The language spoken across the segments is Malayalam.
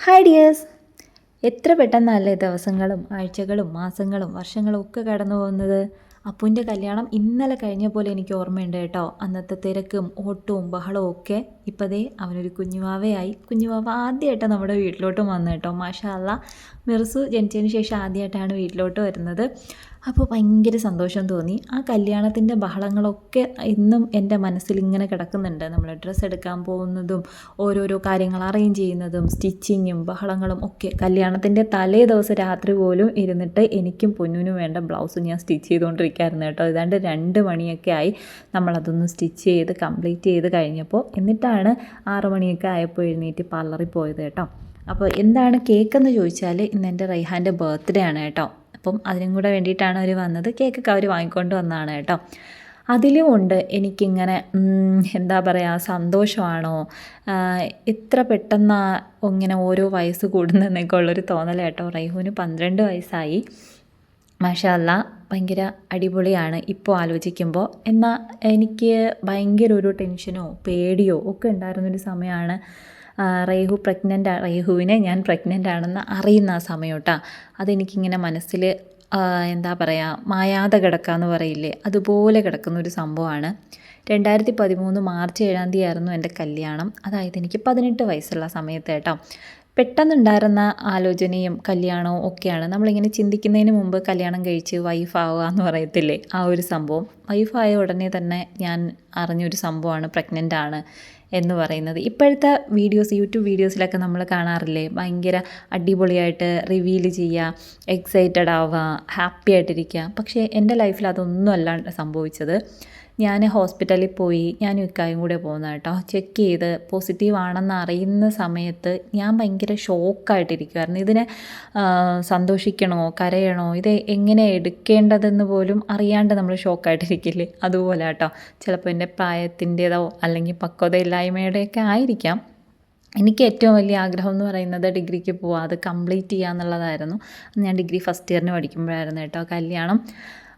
ഹായ് ഡിയേഴ്സ്, എത്ര പെട്ടെന്നല്ലേ ദിവസങ്ങളും ആഴ്ചകളും മാസങ്ങളും വർഷങ്ങളും ഒക്കെ കടന്നു പോകുന്നത്. അപ്പുവിൻ്റെ കല്യാണം ഇന്നലെ കഴിഞ്ഞ പോലെ എനിക്ക് ഓർമ്മയുണ്ട് കേട്ടോ. അന്നത്തെ തിരക്കും ഓട്ടവും ബഹളവും ഒക്കെ. ഇപ്പോൾ ദേ അവനൊരു കുഞ്ഞുവാവയായി. കുഞ്ഞുവാവ ആദ്യമായിട്ടാണ് നമ്മുടെ വീട്ടിലോട്ടും വന്നു കേട്ടോ. മാഷാ അല്ലാ, മിർസു ജനിച്ചതിന് ശേഷം ആദ്യമായിട്ടാണ് വീട്ടിലോട്ട് വരുന്നത്. അപ്പോൾ ഭയങ്കര സന്തോഷം തോന്നി. ആ കല്യാണത്തിൻ്റെ ബഹളങ്ങളൊക്കെ ഇന്നും എൻ്റെ മനസ്സിൽ ഇങ്ങനെ കിടക്കുന്നുണ്ട്. നമ്മൾ ഡ്രസ്സ് എടുക്കാൻ പോകുന്നതും ഓരോരോ കാര്യങ്ങൾ അറേഞ്ച് ചെയ്യുന്നതും സ്റ്റിച്ചിങ്ങും ബഹളങ്ങളും ഒക്കെ. കല്യാണത്തിൻ്റെ തലേ ദിവസം രാത്രി പോലും ഇരുന്നിട്ട് എനിക്കും പൊന്നിനും വേണ്ട ബ്ലൗസ് ഞാൻ സ്റ്റിച്ച് ചെയ്തുകൊണ്ടിരിക്കുകയായിരുന്നു കേട്ടോ. ഏതാണ്ട് 2 മണിയൊക്കെ ആയി നമ്മളതൊന്ന് സ്റ്റിച്ച് ചെയ്ത് കംപ്ലീറ്റ് ചെയ്ത് കഴിഞ്ഞപ്പോൾ. എന്നിട്ടാണ് 6 മണിയൊക്കെ ആയപ്പോൾ എഴുന്നേറ്റ് പാർലറിൽ പോയത് കേട്ടോ. അപ്പോൾ എന്താണ് കേക്കെന്ന് ചോദിച്ചാൽ, ഇന്ന് എൻ്റെ റൈഹാൻ്റെ ബർത്ത്ഡേ ആണ് കേട്ടോ. അപ്പം അതിനും കൂടെ വേണ്ടിയിട്ടാണ് അവർ വന്നത്. കേക്കൊക്കെ അവർ വാങ്ങിക്കൊണ്ട് വന്നതാണ് കേട്ടോ. അതിലും ഉണ്ട് എനിക്കിങ്ങനെ എന്താ പറയുക, സന്തോഷമാണോ, എത്ര പെട്ടെന്ന് ഇങ്ങനെ ഓരോ വയസ്സ് കൂടുന്നതെന്നൊക്കെ ഉള്ളൊരു തോന്നൽ കേട്ടോ. റൈഹുവിന് 12 വയസ്സായി. മാഷാ അല്ലാ, ഭയങ്കര അടിപൊളിയാണ് ഇപ്പോൾ ആലോചിക്കുമ്പോൾ. എന്നാൽ എനിക്ക് ഭയങ്കര ഒരു ടെൻഷനോ പേടിയോ ഒക്കെ ഉണ്ടായിരുന്നൊരു സമയമാണ് റൈഹുവിനെ ഞാൻ പ്രഗ്നൻ്റ് ആണെന്ന് അറിയുന്ന ആ സമയം കേട്ടോ. അതെനിക്കിങ്ങനെ മനസ്സിൽ എന്താ പറയുക, മായാതെ കിടക്കാമെന്ന് പറയില്ലേ, അതുപോലെ കിടക്കുന്നൊരു സംഭവമാണ്. 2013 മാർച്ച് 7 ആയിരുന്നു എൻ്റെ കല്യാണം. അതായത് എനിക്ക് 18 വയസ്സുള്ള സമയത്ത് കേട്ടോ. പെട്ടെന്നുണ്ടായിരുന്ന ആലോചനയും കല്യാണവും ഒക്കെയാണ്. നമ്മളിങ്ങനെ ചിന്തിക്കുന്നതിന് മുമ്പ് കല്യാണം കഴിച്ച് വൈഫാവുക എന്ന് പറയത്തില്ലേ, ആ ഒരു സംഭവം. വൈഫായ ഉടനെ തന്നെ ഞാൻ അറിഞ്ഞൊരു സംഭവമാണ് പ്രഗ്നൻ്റ് ആണ് എന്ന് പറയുന്നത്. ഇപ്പോഴത്തെ യൂട്യൂബ് വീഡിയോസിലൊക്കെ നമ്മൾ കാണാറില്ലേ, ഭയങ്കര അടിപൊളിയായിട്ട് റിവീൽ ചെയ്യുക, എക്സൈറ്റഡ് ആവുക, ഹാപ്പി ആയിട്ടിരിക്കുക. പക്ഷേ എൻ്റെ ലൈഫിൽ അതൊന്നുമല്ല സംഭവിച്ചത്. ഞാൻ ഹോസ്പിറ്റലിൽ പോയി, ഞാനും ഇക്കായും കൂടെ പോകുന്നത് കേട്ടോ. ചെക്ക് ചെയ്ത് പോസിറ്റീവ് ആണെന്ന് അറിയുന്ന സമയത്ത് ഞാൻ ഭയങ്കര ഷോക്കായിട്ടിരിക്കുമായിരുന്നു. ഇതിനെ സന്തോഷിക്കണോ കരയണോ, ഇത് എങ്ങനെ എടുക്കേണ്ടതെന്ന് പോലും അറിയാണ്ട് നമ്മൾ ഷോക്കായിട്ടിരിക്കില്ലേ, അതുപോലെ കേട്ടോ. ചിലപ്പോൾ എൻ്റെ പ്രായത്തിൻ്റേതോ അല്ലെങ്കിൽ പക്വതയില്ലായ്മയുടെയൊക്കെ ആയിരിക്കാം. എനിക്ക് ഏറ്റവും വലിയ ആഗ്രഹം എന്ന് പറയുന്നത് ഡിഗ്രിക്ക് പോവുക, അത് കംപ്ലീറ്റ് ചെയ്യുക എന്നുള്ളതായിരുന്നു. ഞാൻ ഡിഗ്രി ഫസ്റ്റ് ഇയറിന് പഠിക്കുമ്പോഴായിരുന്നു കേട്ടോ കല്യാണം.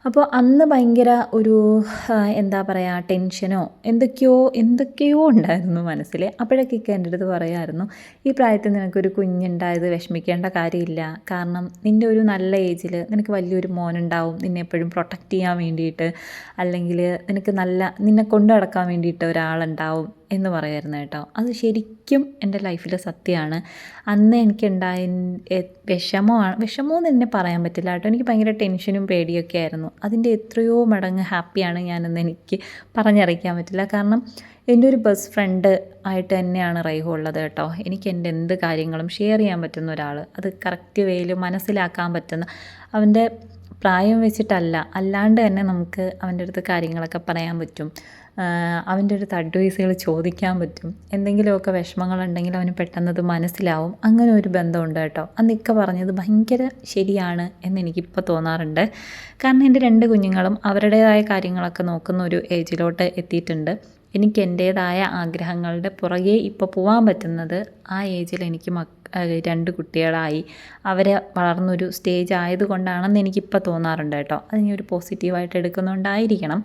അപ്പോൾ അന്ന് ഭയങ്കര ഒരു എന്താ പറയുക, ടെൻഷനോ എന്തൊക്കെയോ ഉണ്ടായിരുന്നു മനസ്സിൽ. അപ്പോഴൊക്കെ എൻ്റെ അടുത്ത് പറയുമായിരുന്നു, ഈ പ്രായത്തിൽ നിനക്കൊരു കുഞ്ഞുണ്ടായത് വിഷമിക്കേണ്ട കാര്യമില്ല. കാരണം നിൻ്റെ ഒരു നല്ല ഏജിൽ നിനക്ക് വലിയൊരു മോനുണ്ടാവും, നിന്നെ എപ്പോഴും പ്രൊട്ടക്റ്റ് ചെയ്യാൻ വേണ്ടിയിട്ട്, അല്ലെങ്കിൽ നിന്നെ കൊണ്ടു നടക്കാൻ വേണ്ടിയിട്ട് ഒരാളുണ്ടാവും എന്ന് പറയുമായിരുന്നു കേട്ടോ. അത് ശരിക്കും എൻ്റെ ലൈഫിൽ സത്യമാണ്. അന്ന് എനിക്കുണ്ടായ വിഷമമെന്ന് തന്നെ പറയാൻ പറ്റില്ല കേട്ടോ. എനിക്ക് ഭയങ്കര ടെൻഷനും പേടിയൊക്കെ ആയിരുന്നു. അതിൻ്റെ എത്രയോ മടങ്ങ് ഹാപ്പിയാണ് ഞാനെന്ന് എനിക്ക് പറഞ്ഞറിയിക്കാൻ പറ്റില്ല. കാരണം എൻ്റെ ഒരു ബെസ്റ്റ് ഫ്രണ്ട് ആയിട്ട് തന്നെയാണ് റൈഹു ഉള്ളത് കേട്ടോ. എനിക്ക് എൻ്റെ എന്ത് കാര്യങ്ങളും ഷെയർ ചെയ്യാൻ പറ്റുന്ന ഒരാൾ, അത് കറക്റ്റ് വേയിൽ മനസ്സിലാക്കാൻ പറ്റുന്ന, അവൻ്റെ പ്രായം വെച്ചിട്ടല്ല, അല്ലാണ്ട് തന്നെ നമുക്ക് അവൻ്റെ അടുത്ത് കാര്യങ്ങളൊക്കെ പറയാൻ പറ്റും. അവൻ്റെ അടുത്ത് അഡ്വൈസുകൾ ചോദിക്കാൻ പറ്റും. എന്തെങ്കിലുമൊക്കെ വിഷമങ്ങളുണ്ടെങ്കിൽ അവന് പെട്ടെന്നത് മനസ്സിലാവും. അങ്ങനെ ഒരു ബന്ധമുണ്ട് കേട്ടോ. അന്നിക്ക പറഞ്ഞത് ഭയങ്കര ശരിയാണ് എന്നെനിക്കിപ്പോൾ തോന്നാറുണ്ട്. കാരണം എൻ്റെ 2 കുഞ്ഞുങ്ങളും അവരുടേതായ കാര്യങ്ങളൊക്കെ നോക്കുന്ന ഒരു ഏജിലോട്ട് എത്തിയിട്ടുണ്ട്. എനിക്ക് എൻ്റേതായ ആഗ്രഹങ്ങളുടെ പുറകെ ഇപ്പോൾ പോകാൻ പറ്റുന്നത് ആ ഏജിൽ എനിക്ക് 2 കുട്ടികളായി അവരെ വളർന്നൊരു സ്റ്റേജ് ആയതുകൊണ്ടാണെന്ന് എനിക്കിപ്പോൾ തോന്നാറുണ്ട് കേട്ടോ. അത് ഞാൻ ഒരു പോസിറ്റീവായിട്ട് എടുക്കുന്നുണ്ടായിരിക്കണം.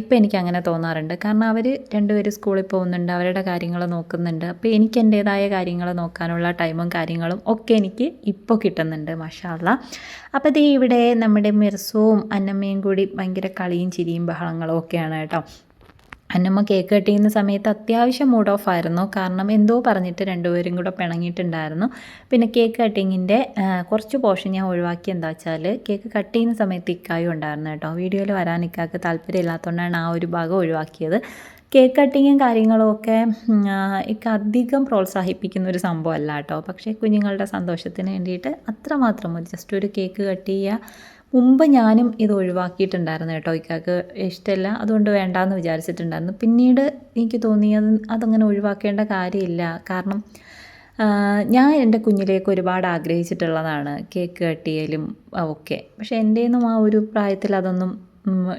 ഇപ്പോൾ എനിക്കങ്ങനെ തോന്നാറുണ്ട്. കാരണം അവർ 2 പേരും സ്കൂളിൽ പോകുന്നുണ്ട്, അവരുടെ കാര്യങ്ങൾ നോക്കുന്നുണ്ട്. അപ്പോൾ എനിക്ക് എൻ്റേതായ കാര്യങ്ങൾ നോക്കാനുള്ള ടൈമും കാര്യങ്ങളും ഒക്കെ എനിക്ക് ഇപ്പോൾ കിട്ടുന്നുണ്ട്, മാഷാ അല്ലാ. അപ്പോൾ ദേ ഇവിടെ നമ്മുടെ മിർസുവും അന്നമ്മയും കൂടി ഭയങ്കര കളിയും ചിരിയും ബഹളങ്ങളും ഒക്കെയാണ് കേട്ടോ. അന്നമ്മ കേക്ക് കട്ട് ചെയ്യുന്ന സമയത്ത് അത്യാവശ്യം മൂഡ് ഓഫ് ആയിരുന്നു. കാരണം എന്തോ പറഞ്ഞിട്ട് 2 പേരും കൂടെ പിണങ്ങിയിട്ടുണ്ടായിരുന്നു. പിന്നെ കേക്ക് കട്ടിങ്ങിൻ്റെ കുറച്ച് പോർഷൻ ഞാൻ ഒഴിവാക്കി. എന്താ വെച്ചാൽ കേക്ക് കട്ട് ചെയ്യുന്ന സമയത്ത് ഇക്കായും ഉണ്ടായിരുന്നു കേട്ടോ. വീഡിയോയിൽ വരാൻ ഇക്കാക്ക് താല്പര്യമില്ലാത്തതുകൊണ്ടാണ് ആ ഒരു ഭാഗം ഒഴിവാക്കിയത്. കേക്ക് കട്ടിങ്ങും കാര്യങ്ങളും ഒക്കെ അധികം പ്രോത്സാഹിപ്പിക്കുന്ന ഒരു സംഭവമല്ല കേട്ടോ. പക്ഷേ കുഞ്ഞുങ്ങളുടെ സന്തോഷത്തിന് വേണ്ടിയിട്ട് അത്രമാത്രം ജസ്റ്റ് ഒരു കേക്ക് കട്ട് ചെയ്യുക. മുമ്പ് ഞാനും ഇത് ഒഴിവാക്കിയിട്ടുണ്ടായിരുന്നു കേട്ടോ. ഇക്കാക്ക് ഇഷ്ടമില്ല, അതുകൊണ്ട് വേണ്ടാന്ന് വിചാരിച്ചിട്ടുണ്ടായിരുന്നു. പിന്നീട് എനിക്ക് തോന്നി അതങ്ങനെ ഒഴിവാക്കേണ്ട കാര്യമില്ല. കാരണം ഞാൻ എൻ്റെ കുഞ്ഞിലേക്ക് ഒരുപാട് ആഗ്രഹിച്ചിട്ടുള്ളതാണ് കേക്ക് കട്ട് ചെയ്യലും ഒക്കെ. പക്ഷേ എൻ്റെയൊന്നും ആ ഒരു പ്രായത്തിൽ അതൊന്നും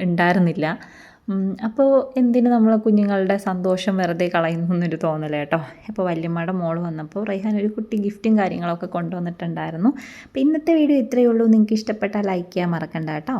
ഉണ്ടായിരുന്നില്ല. അപ്പോൾ എന്തിന് നമ്മൾ കുഞ്ഞുങ്ങളുടെ സന്തോഷം വെറുതെ കളയുന്നു എന്നൊരു തോന്നൽ കേട്ടോ. അപ്പോൾ വല്യമ്മയുടെ മോള് വന്നപ്പോൾ റൈഹാൻ ഒരു കുട്ടി ഗിഫ്റ്റും കാര്യങ്ങളൊക്കെ കൊണ്ടുവന്നിട്ടുണ്ടായിരുന്നു. അപ്പോൾ ഇന്നത്തെ വീഡിയോ ഇത്രയേ ഉള്ളൂ. നിങ്ങൾക്ക് ഇഷ്ടപ്പെട്ടാൽ ലൈക്ക് ചെയ്യാൻ മറക്കണ്ട കേട്ടോ.